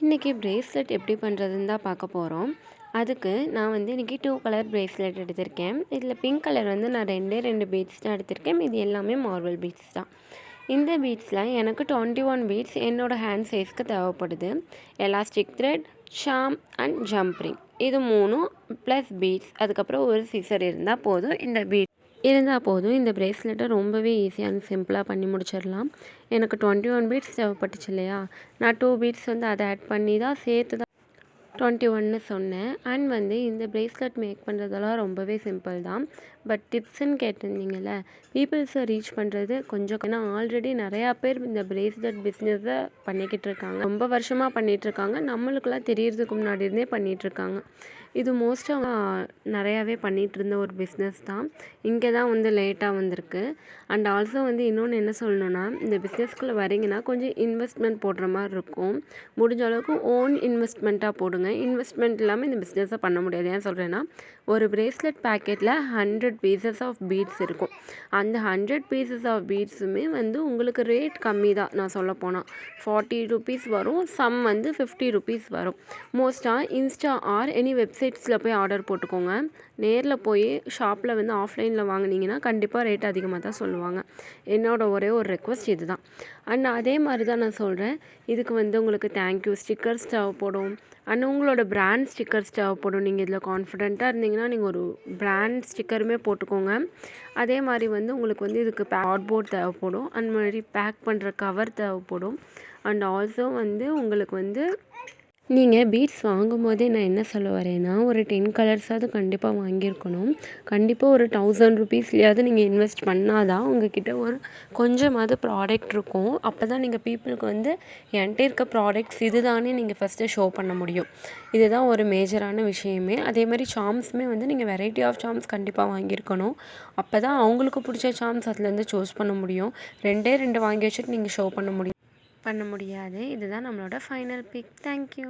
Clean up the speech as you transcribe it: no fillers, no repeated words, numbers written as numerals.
இன்றைக்கி பிரேஸ்லெட் எப்படி பண்ணுறதுன்னு தான் பார்க்க போகிறோம். அதுக்கு நான் வந்து இன்றைக்கி 2 கலர் பிரேஸ்லெட் எடுத்திருக்கேன். இதில் பிங்க் கலர் வந்து நான் 2 பீட்ஸ் தான் எடுத்திருக்கேன். இது எல்லாமே மார்பிள் பீட்ஸ் தான். இந்த பீட்ஸில் எனக்கு 21 பீட்ஸ் என்னோடய ஹேண்ட் சைஸ்க்கு தேவைப்படுது. Elastic thread, charm and jump ring இது 3 ப்ளஸ் பீட்ஸ், அதுக்கப்புறம் ஒரு சிசர் இருந்தால் போதும். இந்த பிரேஸ்லெட்டை ரொம்பவே ஈஸியாக அண்ட் சிம்பிளாக பண்ணி முடிச்சிடலாம். எனக்கு 21 பீட்ஸ் தேவைப்பட்டுச்சு இல்லையா, நான் 2 பீட்ஸ் வந்து அதை ஆட் பண்ணி தான் சேர்த்து தான் 21ன்னு சொன்னேன். அண்ட் வந்து இந்த பிரேஸ்லெட் மேக் பண்ணுறதெல்லாம் ரொம்பவே சிம்பிள் தான். பட் டிப்ஸ்ன்னு கேட்டிருந்தீங்கல்ல, பீப்புள்ஸை ரீச் பண்ணுறது கொஞ்சம், ஏன்னா ஆல்ரெடி நிறையா பேர் இந்த பிரேஸ்லெட் பிஸ்னஸை பண்ணிக்கிட்டு இருக்காங்க, ரொம்ப வருஷமாக பண்ணிகிட்ருக்காங்க. நம்மளுக்கெல்லாம் தெரியறதுக்கு முன்னாடி இருந்தே பண்ணிகிட்ருக்காங்க. இது மோஸ்ட்டாக நிறையாவே பண்ணிகிட்டு இருந்த ஒரு பிஸ்னஸ் தான். இங்கே தான் வந்து லேட்டாக வந்திருக்கு. அண்ட் ஆல்சோ வந்து இன்னொன்று என்ன சொல்லணுன்னா, இந்த பிஸ்னஸ்குள்ளே வரீங்கன்னா கொஞ்சம் இன்வெஸ்ட்மெண்ட் போடுற மாதிரி இருக்கும். முடிஞ்ச அளவுக்கு ஓன் இன்வெஸ்ட்மெண்ட்டாக போடுங்க. இன்வெஸ்ட்மெண்ட் இல்லாமல் இந்த பிஸ்னஸை பண்ண முடியாது. ஏன் சொல்கிறேன்னா, ஒரு பிரேஸ்லெட் பேக்கெட்டில் 100 பீசஸ் ஆஃப் பீட்ஸ் இருக்கும். அந்த 100 பீசஸ் ஆஃப் பீட்ஸுமே வந்து உங்களுக்கு ரேட் கம்மி தான். நான் சொல்ல போனால் 40 ருபீஸ் வரும், சம் வந்து 50 ருபீஸ் வரும். மோஸ்ட்டாக இன்ஸ்டா ஆர் எனி வெப்சைட்ஸில் போய் ஆர்டர் போட்டுக்கோங்க. நேரில் போய் ஷாப்பில் வந்து ஆஃப்லைனில் வாங்கினீங்கன்னா கண்டிப்பாக ரேட் அதிகமாக தான் சொல்லுவாங்க. என்னோட ஒரே ஒரு ரெக்வஸ்ட் இது தான். அண்ட் அதே மாதிரி தான் நான் சொல்கிறேன், இதுக்கு வந்து உங்களுக்கு தேங்க்யூ ஸ்டிக்கர்ஸ் தேவைப்படும். அண்ட் உங்களோட பிராண்ட் ஸ்டிக்கர்ஸ் தேவைப்படும். நீங்கள் இதில் கான்ஃபிடென்ட்டாக இருந்தீங்கன்னா நீங்கள் ஒரு பிராண்ட் ஸ்டிக்கருமே போட்டுக்கோங்க. அதே மாதிரி வந்து உங்களுக்கு வந்து இதுக்கு கார்ட்போர்ட் தேவைப்படும். அந்த மாதிரி பேக் பண்ணுற கவர் தேவைப்படும். அண்ட் ஆல்சோ வந்து உங்களுக்கு வந்து நீங்கள் பீட்ஸ் வாங்கும்போதே நான் என்ன சொல்ல வரேன்னா, ஒரு 10 கலர்ஸாவது கண்டிப்பாக வாங்கியிருக்கணும். கண்டிப்பாக ஒரு 1000 ருபீஸ்லையாவது நீங்கள் இன்வெஸ்ட் பண்ணால் தான் உங்கள்கிட்ட ஒரு கொஞ்சமாவது ப்ராடக்ட் இருக்கும். அப்போ தான் நீங்கள் பீப்புளுக்கு வந்து என்கிட்ட இருக்க ப்ராடக்ட்ஸ் இது தானே நீங்கள் ஃபஸ்ட்டு ஷோ பண்ண முடியும். இதுதான் ஒரு மேஜரான விஷயமே. அதே மாதிரி சார்ம்ஸுமே வந்து நீங்கள் வெரைட்டி ஆஃப் சார்ம்ஸ் கண்டிப்பாக வாங்கியிருக்கணும். அப்போ தான் அவங்களுக்கு பிடிச்ச சார்ம்ஸ் அதுலேருந்து சூஸ் பண்ண முடியும். 2 வாங்கி வச்சுட்டு நீங்கள் ஷோ பண்ண முடியாது. இதுதான் நம்மளோட ஃபைனல் பிக். தேங்க்யூ.